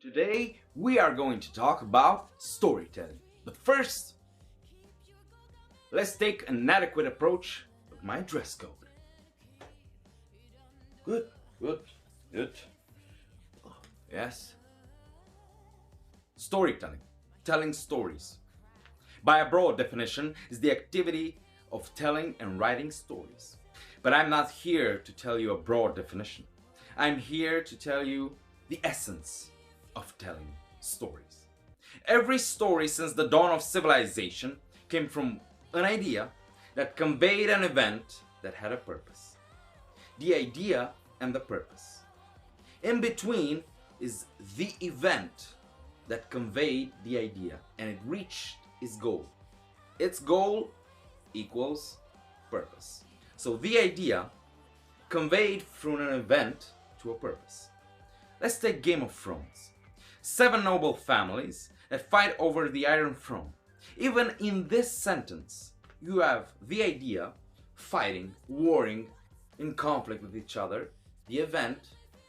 Today we are going to talk about storytelling. But first, let's take an adequate approach with my dress code. Good. Yes. Storytelling, telling stories. By a broad definition, is the activity of telling and writing stories. But I'm not here to tell you a broad definition. I'm here to tell you the essence of telling stories. Every story since the dawn of civilization came from an idea that conveyed an event that had a purpose. The idea and the purpose. In between is the event that conveyed the idea and it reached its goal. Its goal equals purpose. So the idea conveyed through an event to a purpose. Let's take Game of Thrones. 7 noble families that fight over the Iron Throne. Even in this sentence, you have the idea fighting, warring, in conflict with each other, the event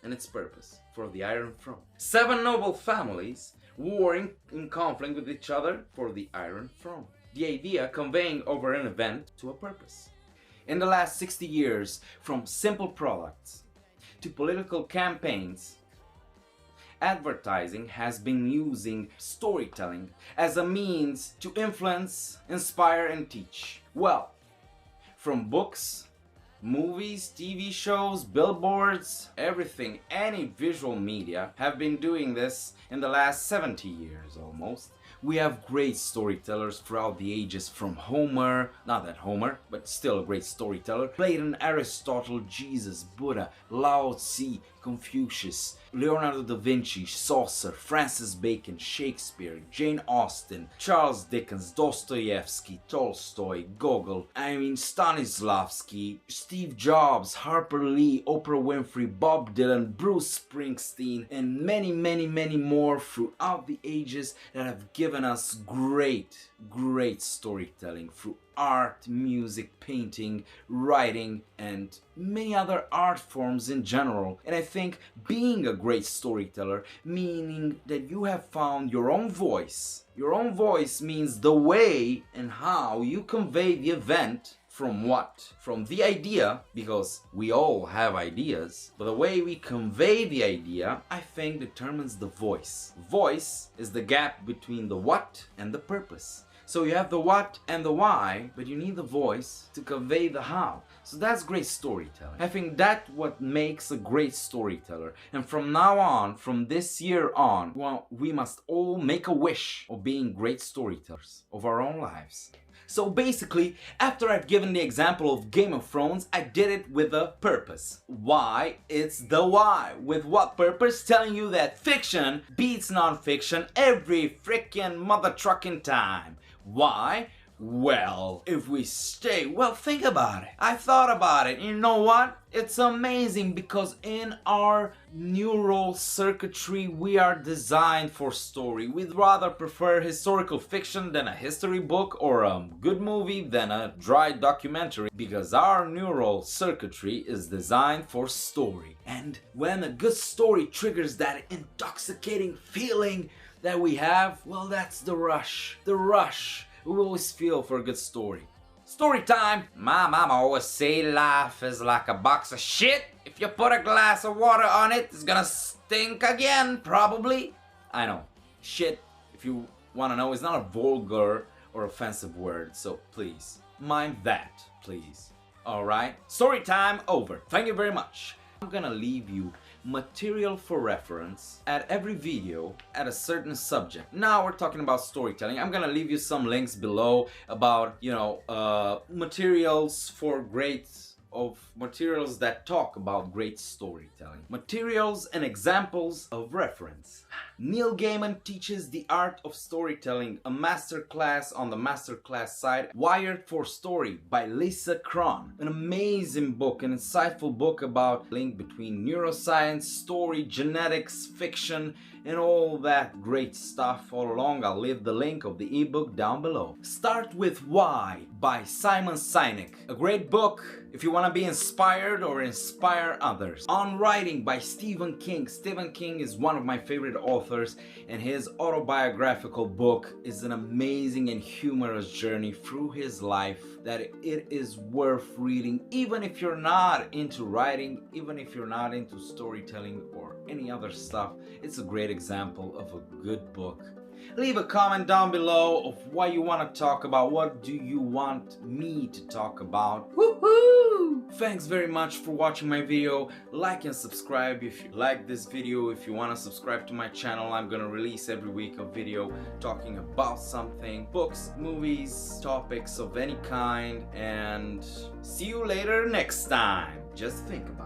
and its purpose for the Iron Throne. 7 noble families warring in conflict with each other for the Iron Throne. The idea conveying over an event to a purpose. In the last 60 years, from simple products to political campaigns, advertising has been using storytelling as a means to influence, inspire, and teach. Well, from books, movies, TV shows, billboards, everything, any visual media have been doing this in the last 70 years almost. We have great storytellers throughout the ages, from Homer, not that Homer, but still a great storyteller, Plato, Aristotle, Jesus, Buddha, Lao Tzu, Confucius, Leonardo da Vinci, Chaucer, Francis Bacon, Shakespeare, Jane Austen, Charles Dickens, Dostoevsky, Tolstoy, Gogol, Stanislavski, Steve Jobs, Harper Lee, Oprah Winfrey, Bob Dylan, Bruce Springsteen, and many more throughout the ages that have given us great storytelling through art, music, painting, writing, and many other art forms in general. And I think being a great storyteller, meaning that you have found your own voice. Your own voice means the way and how you convey the event. From what? From the idea, because we all have ideas, but the way we convey the idea, I think, determines the voice. Voice is the gap between the what and the purpose. So you have the what and the why, but you need the voice to convey the how. So that's great storytelling. I think that's what makes a great storyteller. And from now on, from this year on, well, we must all make a wish of being great storytellers of our own lives. So basically, after I've given the example of Game of Thrones, I did it with a purpose. Why? It's the why. With what purpose? Telling you that fiction beats non-fiction every frickin' mother trucking time. Why? Well, if we stay, well, think about it. I thought about it. You know what? It's amazing because in our neural circuitry, we are designed for story. We'd rather prefer historical fiction than a history book or a good movie than a dry documentary, because our neural circuitry is designed for story. And when a good story triggers that intoxicating feeling that we have, well, that's the rush. The rush we always feel for a good story. Story time! My mama always say life is like a box of shit. If you put a glass of water on it, it's gonna stink again, probably. I know. Shit, if you wanna know, is not a vulgar or offensive word, so please, mind that, please. Alright? Story time over. Thank you very much. I'm gonna leave you material for reference at every video at a certain subject. Now we're talking about storytelling. I'm gonna leave you some links below about, materials for materials that talk about great storytelling. Materials and examples of reference. Neil Gaiman teaches the art of storytelling, a masterclass on the masterclass site, Wired for Story by Lisa Cron. An amazing book, an insightful book about link between neuroscience, story, genetics, fiction, and all that great stuff all along. I'll leave the link of the ebook down below. Start with Why by Simon Sinek. A great book if you want to be inspired or inspire others. On Writing by Stephen King. Stephen King is one of my favorite authors, and his autobiographical book is an amazing and humorous journey through his life that it is worth reading, even if you're not into writing, even if you're not into storytelling or any other stuff. It's a great example of a good book. Leave a comment down below of what you want to talk about. What do you want me to talk about? Woohoo! Thanks very much for watching my video. Like and subscribe if you like this video. If you want to subscribe to my channel, I'm gonna release every week a video talking about something, books, movies, topics of any kind, and see you later next time. Just think about it.